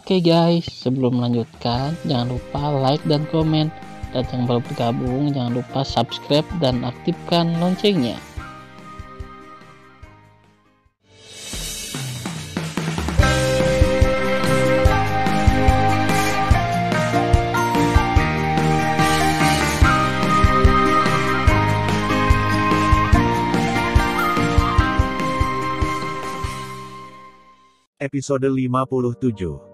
Oke guys, sebelum melanjutkan, jangan lupa like dan komen. Dan yang baru bergabung, jangan lupa subscribe dan aktifkan loncengnya. Episode 57.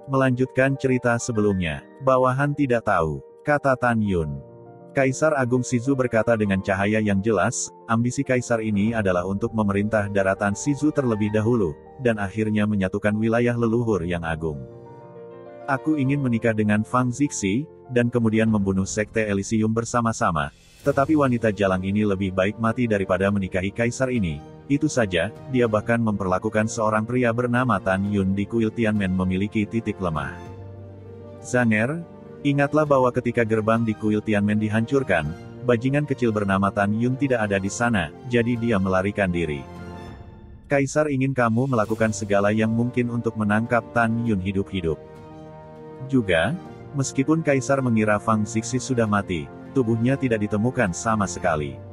Melanjutkan cerita sebelumnya. Bawahan tidak tahu, kata Tan Yun. Kaisar Agung Shizu berkata dengan cahaya yang jelas, ambisi kaisar ini adalah untuk memerintah daratan Shizu terlebih dahulu, dan akhirnya menyatukan wilayah leluhur yang agung. Aku ingin menikah dengan Fang Zixi, dan kemudian membunuh Sekte Elysium bersama-sama. Tetapi wanita jalang ini lebih baik mati daripada menikahi kaisar ini. Itu saja, dia bahkan memperlakukan seorang pria bernama Tan Yun di kuil Tianmen memiliki titik lemah. Zanger, ingatlah bahwa ketika gerbang di kuil Tianmen dihancurkan, bajingan kecil bernama Tan Yun tidak ada di sana, jadi dia melarikan diri. Kaisar ingin kamu melakukan segala yang mungkin untuk menangkap Tan Yun hidup-hidup. Juga, meskipun Kaisar mengira Fang Zixi sudah mati, tubuhnya tidak ditemukan sama sekali.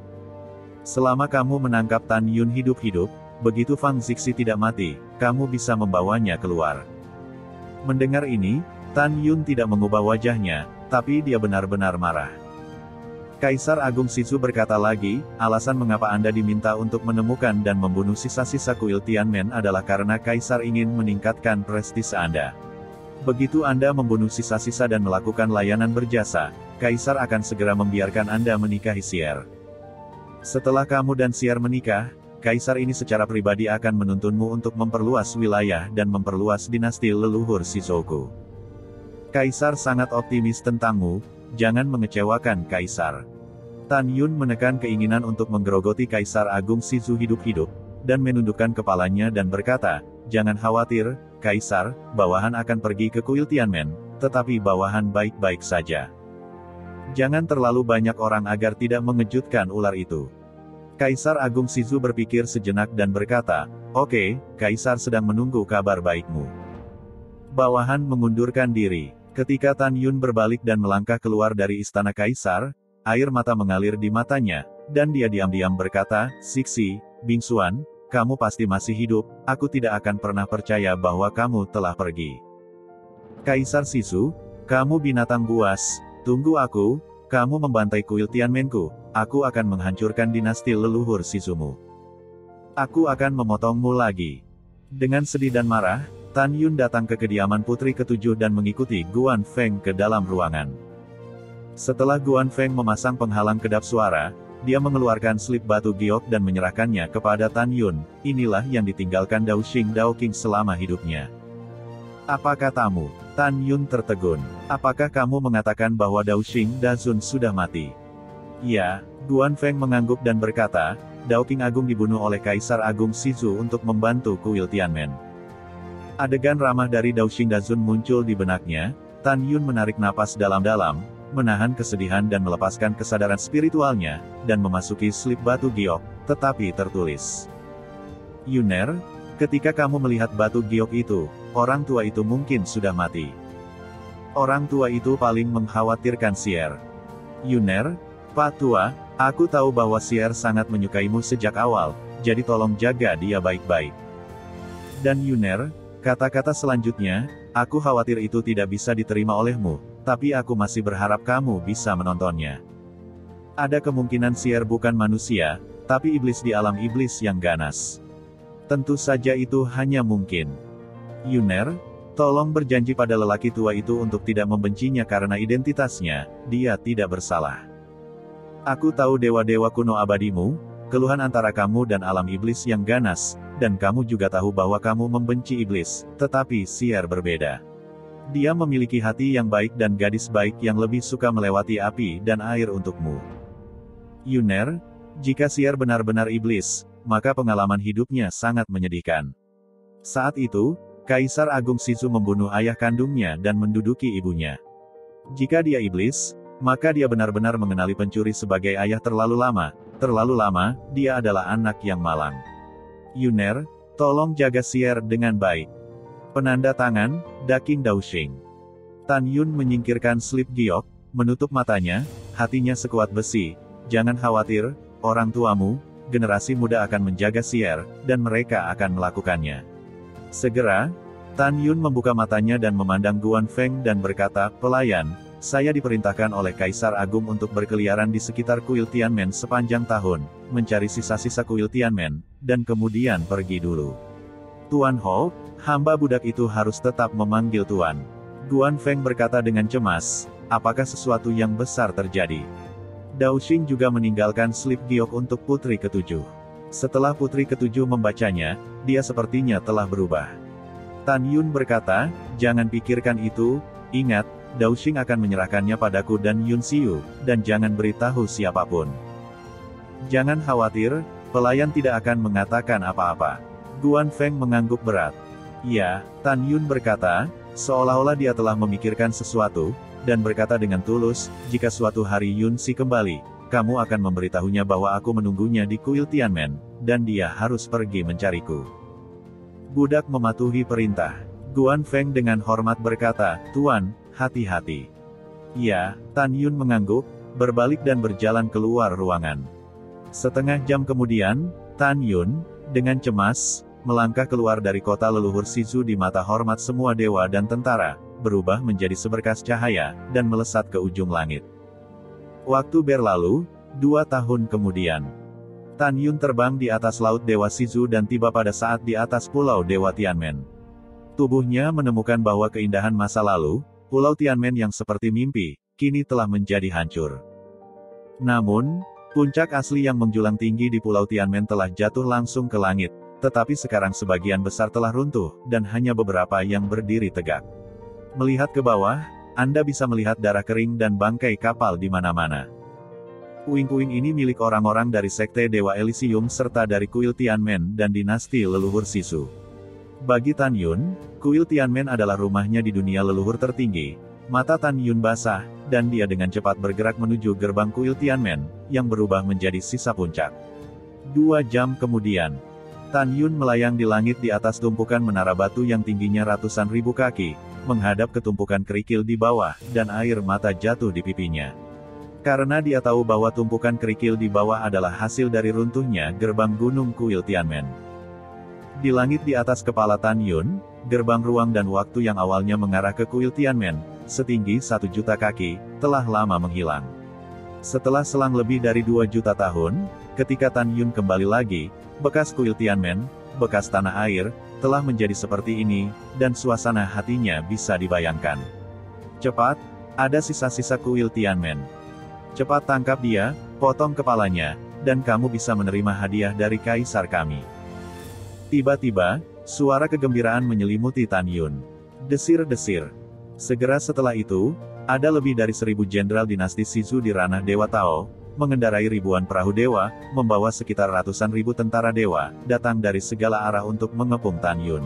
Selama kamu menangkap Tan Yun hidup-hidup, begitu Fang Zixi tidak mati, kamu bisa membawanya keluar. Mendengar ini, Tan Yun tidak mengubah wajahnya, tapi dia benar-benar marah. Kaisar Agung Shizu berkata lagi, alasan mengapa Anda diminta untuk menemukan dan membunuh sisa-sisa kuil Tianmen adalah karena Kaisar ingin meningkatkan prestise Anda. Begitu Anda membunuh sisa-sisa dan melakukan layanan berjasa, Kaisar akan segera membiarkan Anda menikahi Xier. Setelah kamu dan Xier menikah, Kaisar ini secara pribadi akan menuntunmu untuk memperluas wilayah dan memperluas dinasti leluhur Shizuoku. Kaisar sangat optimis tentangmu, jangan mengecewakan Kaisar. Tan Yun menekan keinginan untuk menggerogoti Kaisar Agung Shizu hidup-hidup, dan menundukkan kepalanya dan berkata, jangan khawatir, Kaisar, bawahan akan pergi ke kuil Tianmen, tetapi bawahan baik-baik saja. Jangan terlalu banyak orang agar tidak mengejutkan ular itu. Kaisar Agung Shizu berpikir sejenak dan berkata, oke, Kaisar sedang menunggu kabar baikmu. Bawahan mengundurkan diri. Ketika Tan Yun berbalik dan melangkah keluar dari istana Kaisar, air mata mengalir di matanya, dan dia diam-diam berkata, Zixi, bingsuan, kamu pasti masih hidup, aku tidak akan pernah percaya bahwa kamu telah pergi. Kaisar Shizu, kamu binatang buas, tunggu aku, kamu membantai kuil Tianmenku, aku akan menghancurkan dinasti leluhur Shizumu. Aku akan memotongmu lagi. Dengan sedih dan marah, Tan Yun datang ke kediaman putri ketujuh dan mengikuti Guan Feng ke dalam ruangan. Setelah Guan Feng memasang penghalang kedap suara, dia mengeluarkan slip batu giok dan menyerahkannya kepada Tan Yun. Inilah yang ditinggalkan Dao Xing Dao King selama hidupnya. Apa katamu? Tan Yun tertegun. Apakah kamu mengatakan bahwa Dao Xing Dazun sudah mati? Ya, Guan Feng mengangguk dan berkata, Dao King Agung dibunuh oleh Kaisar Agung Shizu untuk membantu kuil Tianmen. Adegan ramah dari Dao Xing Dazun muncul di benaknya. Tan Yun menarik napas dalam-dalam, menahan kesedihan dan melepaskan kesadaran spiritualnya, dan memasuki slip batu giok, tetapi tertulis. Yuner, ketika kamu melihat batu giok itu, orang tua itu mungkin sudah mati. Orang tua itu paling mengkhawatirkan Xier. Yuner, Pak Tua, aku tahu bahwa Xier sangat menyukaimu sejak awal, jadi tolong jaga dia baik-baik. Dan Yuner, kata-kata selanjutnya, aku khawatir itu tidak bisa diterima olehmu, tapi aku masih berharap kamu bisa menontonnya. Ada kemungkinan Xier bukan manusia, tapi iblis di alam iblis yang ganas. Tentu saja itu hanya mungkin. Yuner, tolong berjanji pada lelaki tua itu untuk tidak membencinya karena identitasnya, dia tidak bersalah. Aku tahu dewa-dewa kuno abadimu, keluhan antara kamu dan alam iblis yang ganas, dan kamu juga tahu bahwa kamu membenci iblis, tetapi Xier berbeda. Dia memiliki hati yang baik dan gadis baik yang lebih suka melewati api dan air untukmu. Yuner, jika Xier benar-benar iblis, maka pengalaman hidupnya sangat menyedihkan. Saat itu, Kaisar Agung Shizu membunuh ayah kandungnya dan menduduki ibunya. Jika dia iblis, maka dia benar-benar mengenali pencuri sebagai ayah terlalu lama, dia adalah anak yang malang. Yuner, tolong jaga Xier dengan baik. Penanda tangan, Daking Daoxing. Tan Yun menyingkirkan slip giok, menutup matanya, hatinya sekuat besi. Jangan khawatir, orang tuamu, generasi muda akan menjaga Sier, dan mereka akan melakukannya. Segera, Tan Yun membuka matanya dan memandang Guan Feng dan berkata, "Pelayan, saya diperintahkan oleh Kaisar Agung untuk berkeliaran di sekitar kuil Tianmen sepanjang tahun, mencari sisa-sisa kuil Tianmen, dan kemudian pergi dulu. Tuan Ho, hamba budak itu harus tetap memanggil Tuan." Guan Feng berkata dengan cemas, "Apakah sesuatu yang besar terjadi?" Daoxing juga meninggalkan slip giok untuk putri ketujuh. Setelah putri ketujuh membacanya, dia sepertinya telah berubah. Tan Yun berkata, "Jangan pikirkan itu, ingat, Daoxing akan menyerahkannya padaku dan Yun Xiu, dan jangan beritahu siapapun. Jangan khawatir, pelayan tidak akan mengatakan apa-apa." Guan Feng mengangguk berat. "Ya," Tan Yun berkata, seolah-olah dia telah memikirkan sesuatu, dan berkata dengan tulus, "Jika suatu hari Yun Xi kembali, kamu akan memberitahunya bahwa aku menunggunya di kuil Tianmen, dan dia harus pergi mencariku." Budak mematuhi perintah. Guan Feng dengan hormat berkata, "Tuan, hati-hati." "Ya," Tan Yun mengangguk, berbalik dan berjalan keluar ruangan. Setengah jam kemudian, Tan Yun, dengan cemas, melangkah keluar dari kota leluhur Shizu di mata hormat semua dewa dan tentara, berubah menjadi seberkas cahaya, dan melesat ke ujung langit. Waktu berlalu, 2 tahun kemudian. Tan Yun terbang di atas laut Dewa Shizu dan tiba pada saat di atas pulau Dewa Tianmen. Tubuhnya menemukan bahwa keindahan masa lalu, pulau Tianmen yang seperti mimpi, kini telah menjadi hancur. Namun, puncak asli yang menjulang tinggi di pulau Tianmen telah jatuh langsung ke langit, tetapi sekarang sebagian besar telah runtuh, dan hanya beberapa yang berdiri tegak. Melihat ke bawah, Anda bisa melihat darah kering dan bangkai kapal di mana-mana. Puing-puing ini milik orang-orang dari Sekte Dewa Elysium serta dari kuil Tianmen dan dinasti leluhur Shizu. Bagi Tan Yun, kuil Tianmen adalah rumahnya di dunia leluhur tertinggi. Mata Tan Yun basah, dan dia dengan cepat bergerak menuju gerbang kuil Tianmen, yang berubah menjadi sisa puncak. 2 jam kemudian, Tan Yun melayang di langit di atas tumpukan menara batu yang tingginya ratusan ribu kaki, menghadap ke tumpukan kerikil di bawah, dan air mata jatuh di pipinya. Karena dia tahu bahwa tumpukan kerikil di bawah adalah hasil dari runtuhnya gerbang gunung kuil Tianmen. Di langit di atas kepala Tan Yun, gerbang ruang dan waktu yang awalnya mengarah ke kuil Tianmen, setinggi 1 juta kaki, telah lama menghilang. Setelah selang lebih dari 2 juta tahun, ketika Tan Yun kembali lagi, bekas kuil Tianmen, bekas tanah air, telah menjadi seperti ini, dan suasana hatinya bisa dibayangkan. "Cepat, ada sisa-sisa kuil Tianmen. Cepat tangkap dia, potong kepalanya, dan kamu bisa menerima hadiah dari kaisar kami." Tiba-tiba, suara kegembiraan menyelimuti Tan Yun. Desir-desir. Segera setelah itu, ada lebih dari 1000 jenderal dinasti Shizu di ranah Dewa Tao, mengendarai ribuan perahu dewa, membawa sekitar ratusan ribu tentara dewa, datang dari segala arah untuk mengepung Tan Yun.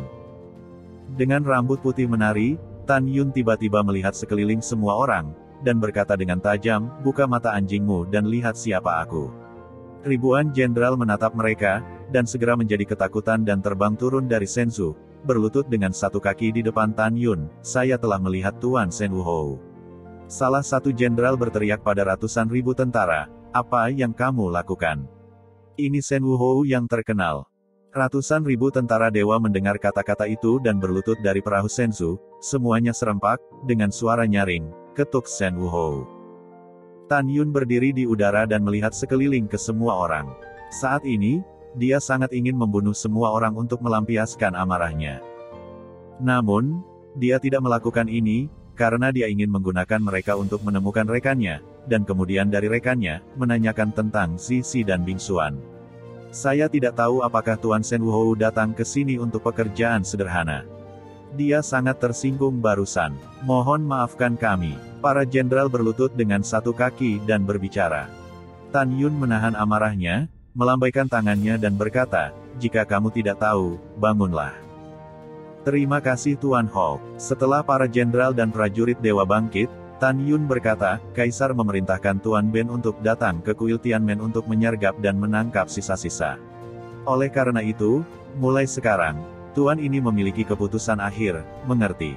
Dengan rambut putih menari, Tan Yun tiba-tiba melihat sekeliling semua orang, dan berkata dengan tajam, "Buka mata anjingmu dan lihat siapa aku." Ribuan jenderal menatap mereka, dan segera menjadi ketakutan dan terbang turun dari Senzu, berlutut dengan satu kaki di depan Tan Yun. "Saya telah melihat Tuan Shen Wuhou." Salah satu jenderal berteriak pada ratusan ribu tentara, "Apa yang kamu lakukan? Ini Shen Wuhou yang terkenal." Ratusan ribu tentara dewa mendengar kata-kata itu dan berlutut dari perahu Senzu, semuanya serempak, dengan suara nyaring, ketuk Shen Wuhou. Tan Yun berdiri di udara dan melihat sekeliling ke semua orang. Saat ini, dia sangat ingin membunuh semua orang untuk melampiaskan amarahnya. Namun, dia tidak melakukan ini, karena dia ingin menggunakan mereka untuk menemukan rekannya, dan kemudian dari rekannya, menanyakan tentang Zizi dan Bingsuan. "Saya tidak tahu apakah Tuan Shen Wuhou datang ke sini untuk pekerjaan sederhana. Dia sangat tersinggung barusan. Mohon maafkan kami." Para jenderal berlutut dengan satu kaki dan berbicara. Tan Yun menahan amarahnya, melambaikan tangannya dan berkata, "Jika kamu tidak tahu, bangunlah." "Terima kasih Tuan Ho." Setelah para jenderal dan prajurit dewa bangkit, Tan Yun berkata, "Kaisar memerintahkan Tuan Ben untuk datang ke kuil Tianmen untuk menyergap dan menangkap sisa-sisa. Oleh karena itu, mulai sekarang, Tuan ini memiliki keputusan akhir, mengerti?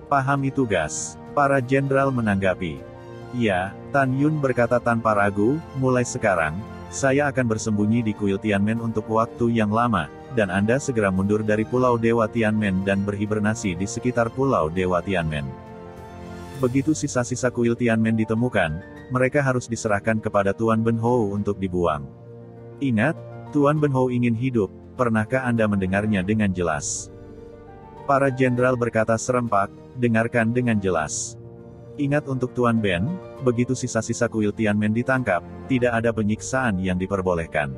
Pahami tugas. Para jenderal menanggapi. Ya, Tan Yun berkata tanpa ragu, mulai sekarang, saya akan bersembunyi di kuil Tianmen untuk waktu yang lama, dan Anda segera mundur dari Pulau Dewa Tianmen dan berhibernasi di sekitar Pulau Dewa Tianmen. Begitu sisa-sisa kuil Tianmen ditemukan, mereka harus diserahkan kepada Tuan Benhou untuk dibuang. Ingat, Tuan Benhou ingin hidup, pernahkah Anda mendengarnya dengan jelas? Para jenderal berkata serempak, dengarkan dengan jelas. Ingat untuk Tuan Ben, begitu sisa-sisa kuil Tianmen ditangkap, tidak ada penyiksaan yang diperbolehkan.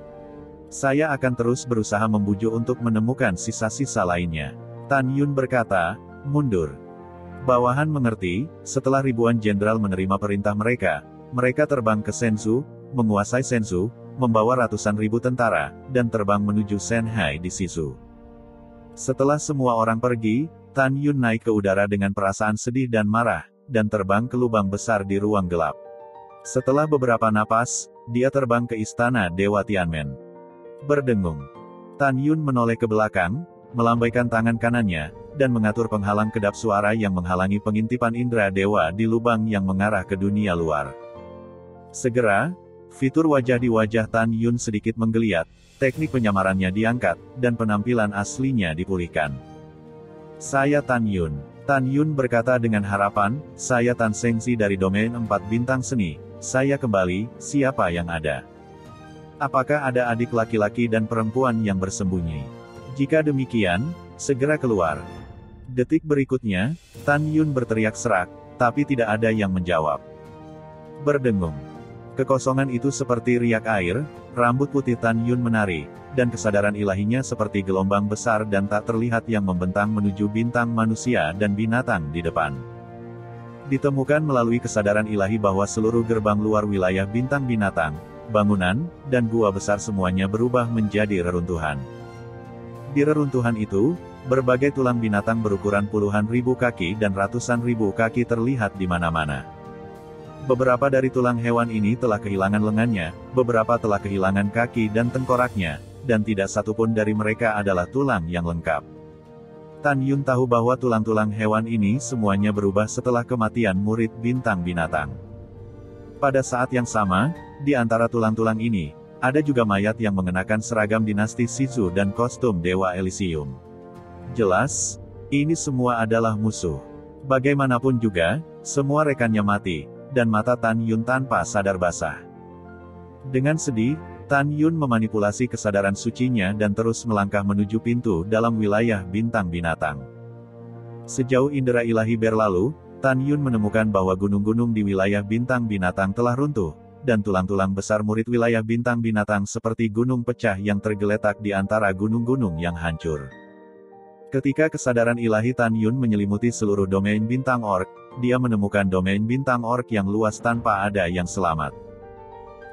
Saya akan terus berusaha membujuk untuk menemukan sisa-sisa lainnya. Tan Yun berkata, mundur. Bawahan mengerti, setelah ribuan jenderal menerima perintah mereka terbang ke Shenzhou, menguasai Shenzhou, membawa ratusan ribu tentara, dan terbang menuju Shanghai di Sizhou. Setelah semua orang pergi, Tan Yun naik ke udara dengan perasaan sedih dan marah, dan terbang ke lubang besar di ruang gelap. Setelah beberapa napas, dia terbang ke istana Dewa Tianmen. Berdengung. Tan Yun menoleh ke belakang, melambaikan tangan kanannya, dan mengatur penghalang kedap suara yang menghalangi pengintipan indera dewa di lubang yang mengarah ke dunia luar. Segera, fitur wajah di wajah Tan Yun sedikit menggeliat, teknik penyamarannya diangkat, dan penampilan aslinya dipulihkan. Saya Tan Yun. Tan Yun berkata dengan harapan, saya Tan Shengzi dari domain 4 bintang seni, saya kembali, siapa yang ada? Apakah ada adik laki-laki dan perempuan yang bersembunyi? Jika demikian, segera keluar. Detik berikutnya, Tan Yun berteriak serak, tapi tidak ada yang menjawab. Berdengung. Kekosongan itu seperti riak air, rambut putih Tan Yun menari, dan kesadaran ilahinya seperti gelombang besar dan tak terlihat yang membentang menuju bintang manusia dan binatang di depan. Ditemukan melalui kesadaran ilahi bahwa seluruh gerbang luar wilayah bintang binatang, bangunan, dan gua besar semuanya berubah menjadi reruntuhan. Di reruntuhan itu, berbagai tulang binatang berukuran puluhan ribu kaki dan ratusan ribu kaki terlihat di mana-mana. Beberapa dari tulang hewan ini telah kehilangan lengannya, beberapa telah kehilangan kaki dan tengkoraknya, dan tidak satupun dari mereka adalah tulang yang lengkap. Tan Yun tahu bahwa tulang-tulang hewan ini semuanya berubah setelah kematian murid bintang binatang. Pada saat yang sama, di antara tulang-tulang ini, ada juga mayat yang mengenakan seragam dinasti Sizhou dan kostum Dewa Elysium. Jelas, ini semua adalah musuh. Bagaimanapun juga, semua rekannya mati, dan mata Tan Yun tanpa sadar basah. Dengan sedih, Tan Yun memanipulasi kesadaran sucinya dan terus melangkah menuju pintu dalam wilayah bintang binatang. Sejauh indera ilahi berlalu, Tan Yun menemukan bahwa gunung-gunung di wilayah bintang binatang telah runtuh, dan tulang-tulang besar murid wilayah bintang binatang seperti gunung pecah yang tergeletak di antara gunung-gunung yang hancur. Ketika kesadaran ilahi Tan Yun menyelimuti seluruh domain bintang orc, dia menemukan domain bintang orc yang luas tanpa ada yang selamat.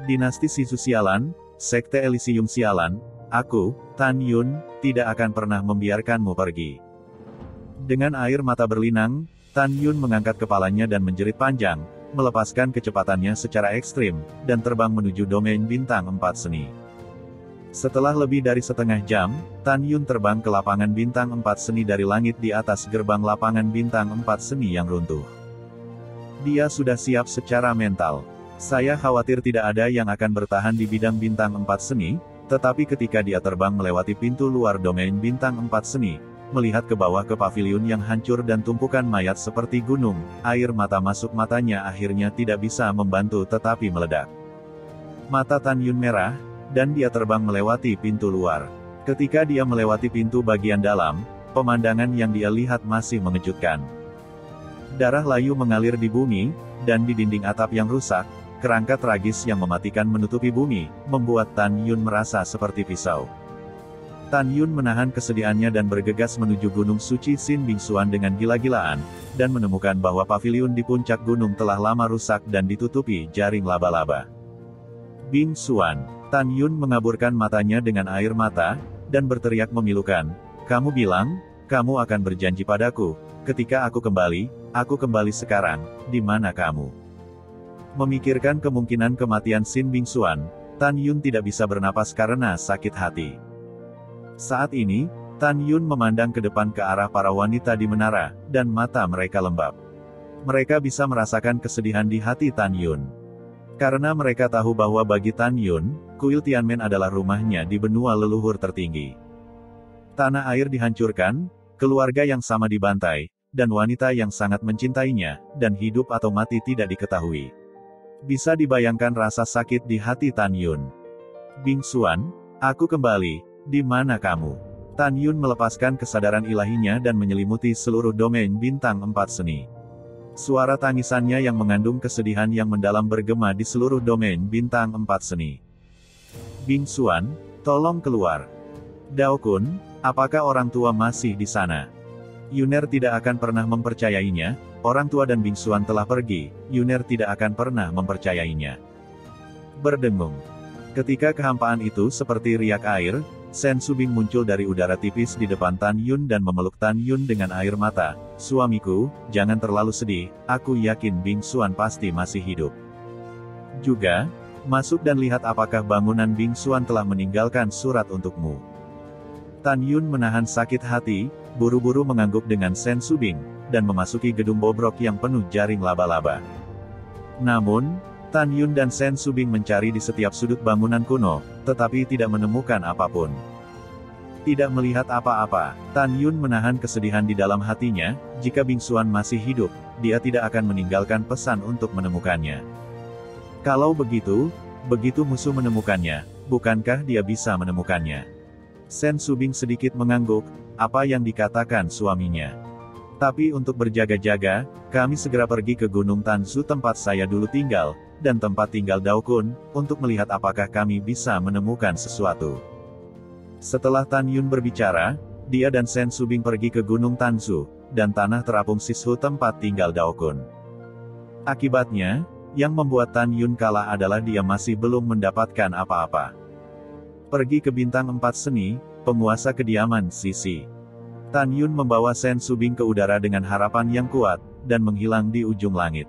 Dinasti Sizhou sialan, Sekte Elysium sialan, aku, Tan Yun, tidak akan pernah membiarkanmu pergi. Dengan air mata berlinang, Tan Yun mengangkat kepalanya dan menjerit panjang, melepaskan kecepatannya secara ekstrim, dan terbang menuju domain bintang 4 seni. Setelah lebih dari setengah jam, Tan Yun terbang ke lapangan bintang 4 seni dari langit di atas gerbang lapangan bintang 4 seni yang runtuh. Dia sudah siap secara mental. Saya khawatir tidak ada yang akan bertahan di bidang bintang 4 seni, tetapi ketika dia terbang melewati pintu luar domain bintang 4 seni, melihat ke bawah ke pavilion yang hancur dan tumpukan mayat seperti gunung, air mata masuk matanya akhirnya tidak bisa membantu tetapi meledak. Mata Tan Yun merah, dan dia terbang melewati pintu luar. Ketika dia melewati pintu bagian dalam, pemandangan yang dia lihat masih mengejutkan. Darah layu mengalir di bumi, dan di dinding atap yang rusak, kerangka tragis yang mematikan menutupi bumi, membuat Tan Yun merasa seperti pisau. Tan Yun menahan kesedihannya dan bergegas menuju Gunung Suci Sin Bingsuan dengan gila-gilaan, dan menemukan bahwa pavilion di puncak gunung telah lama rusak dan ditutupi jaring laba-laba. Bingsuan. Tan Yun mengaburkan matanya dengan air mata, dan berteriak memilukan, "Kamu bilang, kamu akan berjanji padaku, ketika aku kembali sekarang, di mana kamu?" Memikirkan kemungkinan kematian Sin Bingsuan, Tan Yun tidak bisa bernapas karena sakit hati. Saat ini, Tan Yun memandang ke depan ke arah para wanita di menara, dan mata mereka lembab. Mereka bisa merasakan kesedihan di hati Tan Yun. Karena mereka tahu bahwa bagi Tan Yun, kuil Tianmen adalah rumahnya di benua leluhur tertinggi. Tanah air dihancurkan, keluarga yang sama dibantai, dan wanita yang sangat mencintainya, dan hidup atau mati tidak diketahui. Bisa dibayangkan rasa sakit di hati Tan Yun. Bing Xuan, aku kembali, di mana kamu? Tan Yun melepaskan kesadaran ilahinya dan menyelimuti seluruh domain bintang 4 seni. Suara tangisannya yang mengandung kesedihan yang mendalam bergema di seluruh domain bintang 4 seni. Bing Xuan, tolong keluar. Dao Kun, apakah orang tua masih di sana? Yuner tidak akan pernah mempercayainya, orang tua dan Bing Xuan telah pergi, Yuner tidak akan pernah mempercayainya. Berdengung. Ketika kehampaan itu seperti riak air, Sen Subing muncul dari udara tipis di depan Tan Yun dan memeluk Tan Yun dengan air mata. Suamiku, jangan terlalu sedih, aku yakin Bing Xuan pasti masih hidup. Juga, masuk dan lihat apakah bangunan Bing Xuan telah meninggalkan surat untukmu. Tan Yun menahan sakit hati, buru-buru mengangguk dengan Sen Subing, dan memasuki gedung bobrok yang penuh jaring laba-laba. Namun, Tan Yun dan Sen Subing mencari di setiap sudut bangunan kuno, tetapi tidak menemukan apapun. Tidak melihat apa-apa, Tan Yun menahan kesedihan di dalam hatinya, jika Bing Xuan masih hidup, dia tidak akan meninggalkan pesan untuk menemukannya. Kalau begitu musuh menemukannya, bukankah dia bisa menemukannya? Sen Subing sedikit mengangguk, apa yang dikatakan suaminya. Tapi untuk berjaga-jaga, kami segera pergi ke Gunung Tanzu tempat saya dulu tinggal, dan tempat tinggal Dao Kun, untuk melihat apakah kami bisa menemukan sesuatu. Setelah Tan Yun berbicara, dia dan Sen Subing pergi ke Gunung Tanzu, dan tanah terapung Sishu tempat tinggal Dao Kun. Akibatnya, yang membuat Tan Yun kalah adalah dia masih belum mendapatkan apa-apa. Pergi ke bintang 4 seni, penguasa kediaman Sisi. Tan Yun membawa Sen Subing ke udara dengan harapan yang kuat, dan menghilang di ujung langit.